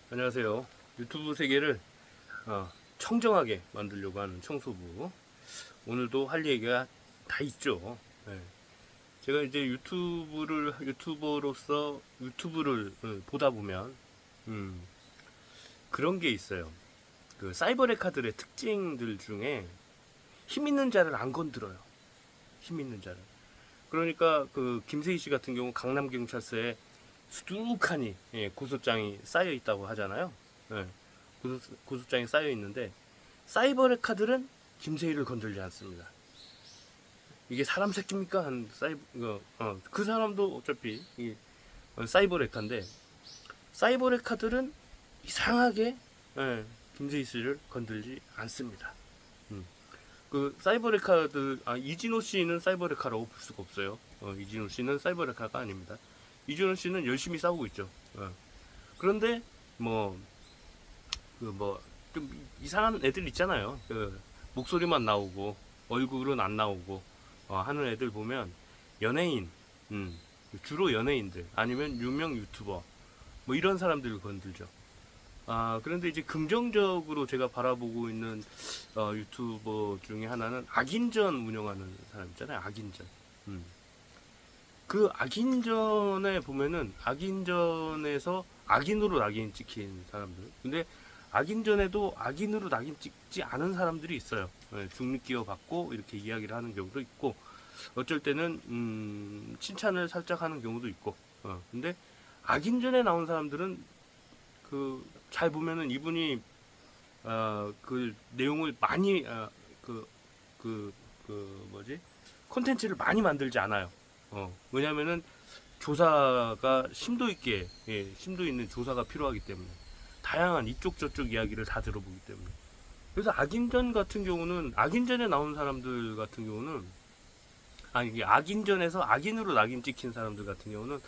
안녕하세요. 유튜브 세계를 청정하게 만들려고 하는 청소부. 오늘도 할 얘기가 다 있죠. 네. 제가 이제 유튜버로서 유튜브를 보다 보면 음, 그런 게 있어요. 그 사이버 레카들의 특징들 중에 힘 있는 자를 안 건드려요. 힘 있는 자를. 그러니까 그 김세희 씨 같은 경우 강남 경찰서에 수두룩하니 고소장이 쌓여 있다고 하잖아요. 예, 고소장이 쌓여 있는데 사이버 레카들은 김세희를 건들지 않습니다. 이게 사람 새끼입니까? 한 그 사람도 어차피 사이버 레카인데 사이버 레카들은 이상하게 김세희 씨를 건들지 않습니다. 음. 그 사이버 레카들 이진호 씨는 사이버 레카라고 볼 수가 없어요. 이진호 씨는 사이버 레카가 아닙니다. 이진호 씨는 열심히 싸우고 있죠. 그런데 뭐 좀 이상한 애들 있잖아요. 그 목소리만 나오고 얼굴은 안 나오고 하는 애들 보면 연예인, 주로 연예인들 아니면 유명 유튜버 뭐 이런 사람들을 건들죠. 그런데 이제 긍정적으로 제가 바라보고 있는 유튜버 중에 하나는 악인전 운영하는 사람 있잖아요. 악인전. 그 악인전에 보면은 악인전에서 악인으로 낙인 찍힌 사람들. 근데 악인전에도 악인으로 낙인 찍지 않은 사람들이 있어요. 중립기어 받고 이렇게 이야기를 하는 경우도 있고, 어쩔 때는 칭찬을 살짝 하는 경우도 있고. 근데 악인전에 나온 사람들은 그 잘 보면은 이분이 그 내용을 많이 뭐지 콘텐츠를 많이 만들지 않아요. 왜냐면은 조사가 심도 있게 심도 있는 조사가 필요하기 때문에 다양한 이쪽 저쪽 이야기를 다 들어보기 때문에. 그래서 악인전 같은 경우는 악인전에 나온 사람들 같은 경우는 이게 악인전에서 악인으로 낙인 찍힌 사람들 같은 경우는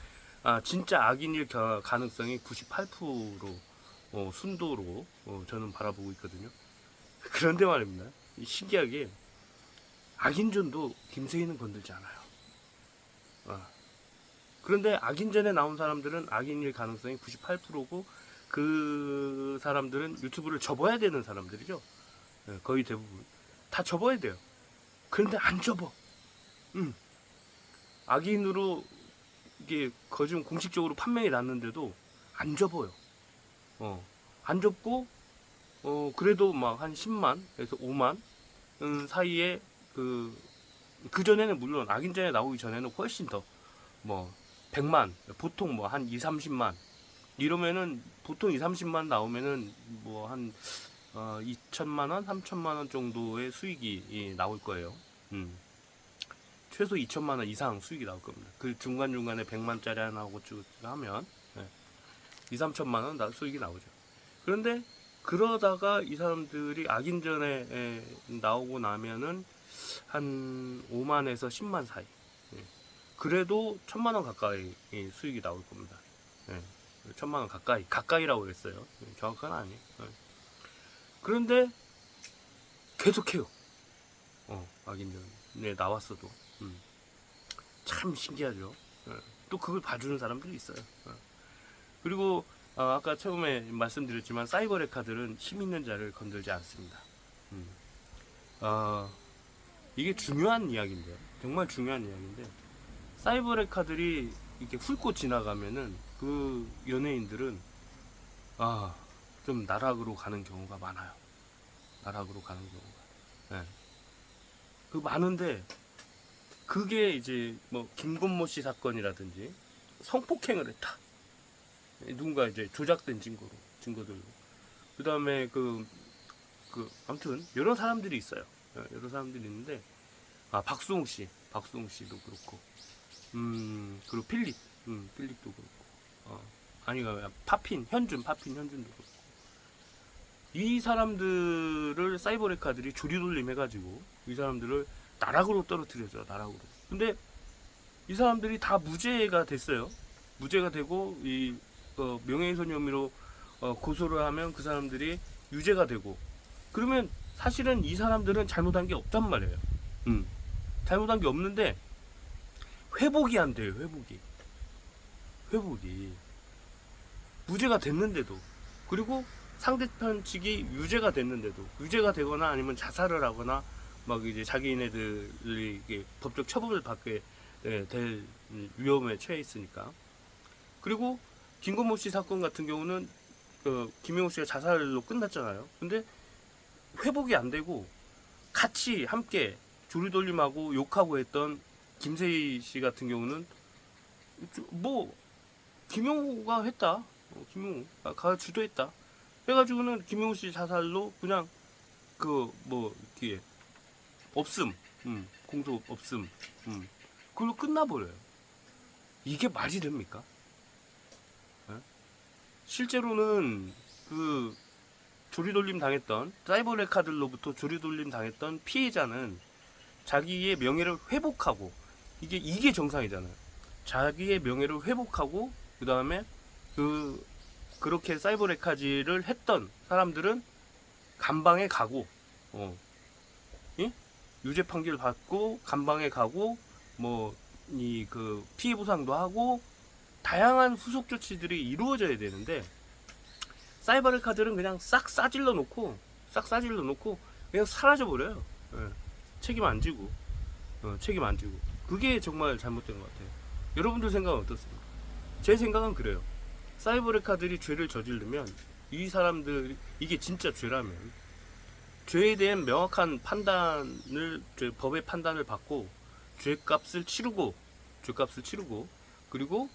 진짜 악인일 가능성이 98% 순도로 저는 바라보고 있거든요. 그런데 말입니다. 신기하게 악인전도 김세희는 건들지 않아요. 그런데 악인전에 나온 사람들은 악인일 가능성이 98%고 그 사람들은 유튜브를 접어야 되는 사람들이죠. 거의 대부분 다 접어야 돼요. 그런데 안 접어. 악인으로 이게 거좀 공식적으로 판명이 났는데도 안 접어요. 안 접고 그래도 막 한 10만에서 5만 사이에 그 전에는 물론 악인전에 나오기 전에는 훨씬 더 뭐 100만 보통 뭐 한 2, 30만 이러면은 보통 2, 30만 나오면은 뭐 한 2천만 원, 3천만 원 정도의 수익이 나올 거예요. 최소 2천만 원 이상 수익이 나올 겁니다. 그 중간중간에 100만짜리 하나 하고 쭉 하면 2, 3천만 원 수익이 나오죠. 그런데 그러다가 이 사람들이 악인전에 나오고 나면은 한 5만에서 10만 사이. 그래도 1,000만 원 가까이 수익이 나올 겁니다. 1,000만 원 가까이라고 그랬어요. 정확한 아니에요. 그런데 계속해요. 악인전에 나왔어도. 참 신기하죠. 또 그걸 봐주는 사람들이 있어요. 그리고 아까 처음에 말씀드렸지만 사이버 레카들은 힘 있는 자를 건들지 않습니다. 이게 중요한 이야기인데요. 정말 중요한 이야기인데 사이버 레카들이 이렇게 훑고 지나가면은 그 연예인들은 좀 나락으로 가는 경우가 많아요. 나락으로 가는 경우가. 그 많은데 그게 이제 뭐 김건모 씨 사건이라든지 성폭행을 했다. 누군가 이제 조작된 증거들로. 그 다음에 아무튼 여러 사람들이 있어요. 여러 사람들이 있는데 박수홍 씨도 그렇고, 그리고 필립도 그렇고, 파핀 현준도 그렇고. 이 사람들을 사이버 레카들이 조리돌림 해가지고 이 사람들을 나락으로 떨어뜨려줘, 나락으로. 근데 이 사람들이 다 무죄가 됐어요. 무죄가 되고 명예훼손 혐의로 고소를 하면 그 사람들이 유죄가 되고, 그러면 사실은 이 사람들은 잘못한 게 없단 말이에요. 잘못한 게 없는데 회복이 안 돼요. 회복이 무죄가 됐는데도 그리고 상대편 측이 유죄가 됐는데도, 유죄가 되거나 아니면 자살을 하거나 막 이제 자기네들이 이게 법적 처벌을 받게 될 위험에 처해 있으니까. 그리고 김건모 씨 사건 같은 경우는 김영호 씨가 자살로 끝났잖아요. 근데 회복이 안 되고 같이 함께 조리돌림하고 욕하고 했던 김세희 씨 같은 경우는 뭐 김영호가 했다. 김영호가 주도했다. 해가지고는 김영호 씨 자살로 그냥 뭐 이렇게 없음, 공소 없음, 그걸로 끝나버려요. 이게 말이 됩니까? 네? 실제로는 그 조리돌림 당했던 사이버레카들로부터 조리돌림 당했던 피해자는 자기의 명예를 회복하고 이게 정상이잖아요. 자기의 명예를 회복하고 그 다음에 그렇게 사이버레카지를 했던 사람들은 감방에 가고 예? 유죄 판결 받고 감방에 가고 뭐 그 피해 보상도 하고 다양한 후속 조치들이 이루어져야 되는데 사이버레카들은 그냥 싹 싸질러 놓고 그냥 사라져 버려요. 예. 책임 안 지고 그게 정말 잘못된 것 같아요. 여러분들 생각은 어떻습니까? 제 생각은 그래요. 사이버레카들이 죄를 저지르면 이 사람들 이게 진짜 죄라면 죄에 대한 명확한 판단을 법의 판단을 받고 죄값을 치르고 그리고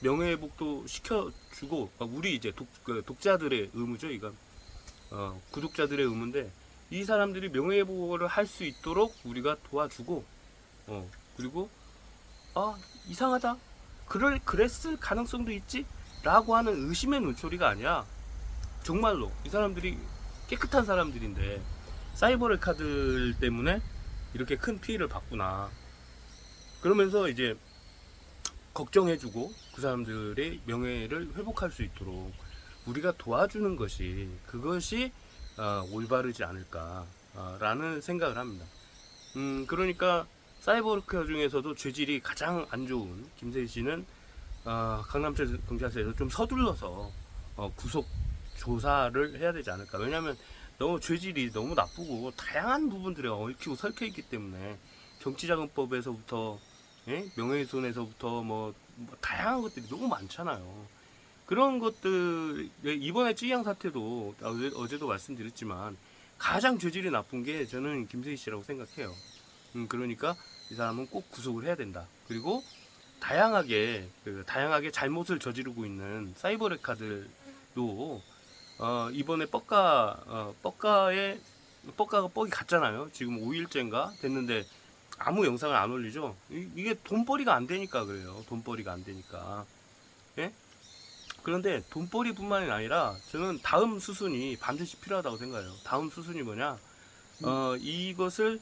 명예회복도 시켜주고 우리 이제 독자들의 의무죠. 이건 구독자들의 의무인데 이 사람들이 명예회복을 할 수 있도록 우리가 도와주고 그리고 이상하다 그랬을 가능성도 있지 라고 하는 의심의 눈초리가 아니야. 정말로 이 사람들이 깨끗한 사람들인데 사이버레카들 때문에 이렇게 큰 피해를 받구나 그러면서 이제 걱정해주고 그 사람들의 명예를 회복할 수 있도록 우리가 도와주는 그것이 올바르지 않을까라는 생각을 합니다. 그러니까 사이버레카 중에서도 죄질이 가장 안 좋은 김세희 씨는 강남철 경찰서에서 좀 서둘러서 구속 조사를 해야 되지 않을까. 왜냐하면 너무 죄질이 너무 나쁘고 다양한 부분들에 얽히고 설켜 있기 때문에 정치자금법에서부터 명예훼손에서부터 뭐 다양한 것들이 너무 많잖아요. 그런 것들 이번에 찌양 사태도 어제도 말씀드렸지만 가장 죄질이 나쁜 게 저는 김세희 씨라고 생각해요. 그러니까 이 사람은 꼭 구속을 해야 된다. 그리고 다양하게 잘못을 저지르고 있는 사이버레카들도 이번에 뻑가가 뻑이 갔잖아요. 지금 5일째인가 됐는데 아무 영상을 안 올리죠. 이게 돈벌이가 안 되니까 그래요. 돈벌이가 안 되니까. 예? 그런데 돈벌이뿐만이 아니라 저는 다음 수순이 반드시 필요하다고 생각해요. 다음 수순이 뭐냐? 이것을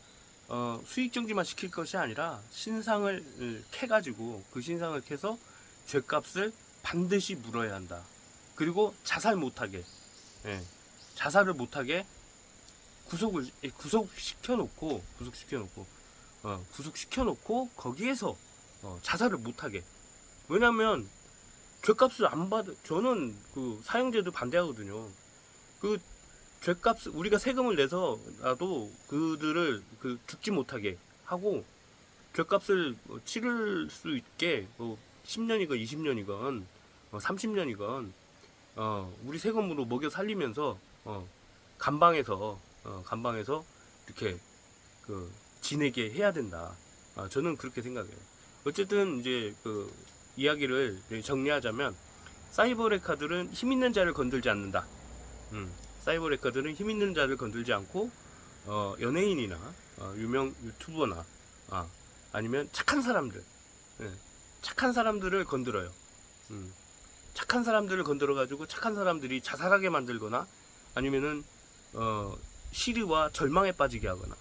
수익 정지만 시킬 것이 아니라 신상을 캐가지고 그 신상을 캐서 죗값을 반드시 물어야 한다. 그리고 자살 못하게, 자살을 못하게 구속시켜놓고 거기에서 자살을 못하게. 왜냐면 죗값을 안 받. 저는 그 사형제도 반대하거든요. 그 죗값 우리가 세금을 내서라도 그들을 죽지 못하게 하고 죗값을 치를 수 있게 10년이건 20년이건 30년이건 우리 세금으로 먹여 살리면서 감방에서 이렇게 지내게 해야 된다. 저는 그렇게 생각해요. 어쨌든 이제 이야기를 정리하자면 사이버레카들은 힘 있는 자를 건들지 않는다. 사이버레카들은 힘 있는 자를 건들지 않고 연예인이나 유명 유튜버나 아니면 착한 사람들을 건드려요. 착한 사람들을 건드려 가지고 착한 사람들이 자살하게 만들거나 아니면은 시리와 절망에 빠지게 하거나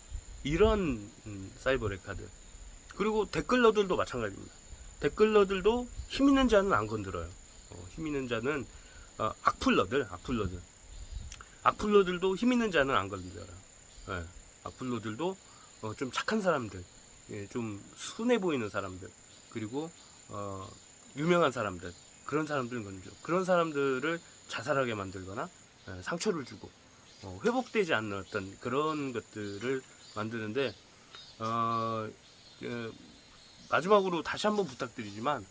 이런 사이버레카들. 그리고 댓글러들도 마찬가지입니다. 댓글러들도 힘 있는 자는 안 건드려요. 힘 있는 자는 악플러들도 힘 있는 자는 안 건드려요. 악플러들도 좀 착한 사람들, 좀 순해 보이는 사람들, 그리고 유명한 사람들, 그런 사람들은 건드려. 그런 사람들을 자살하게 만들거나 상처를 주고 회복되지 않는 어떤 그런 것들을 만드는데 마지막으로 다시 한번 부탁드리지만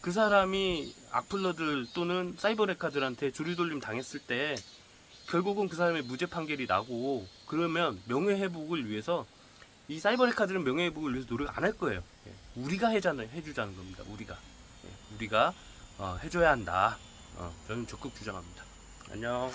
그 사람이 악플러들 또는 사이버 레카들한테 조리돌림 당했을 때 결국은 그 사람의 무죄 판결이 나고 그러면 명예회복을 위해서 이 사이버 레카들은 명예회복을 위해서 노력 안 할 거예요. 우리가 해주자는 겁니다. 우리가 해줘야 한다. 저는 적극 주장합니다. 안녕.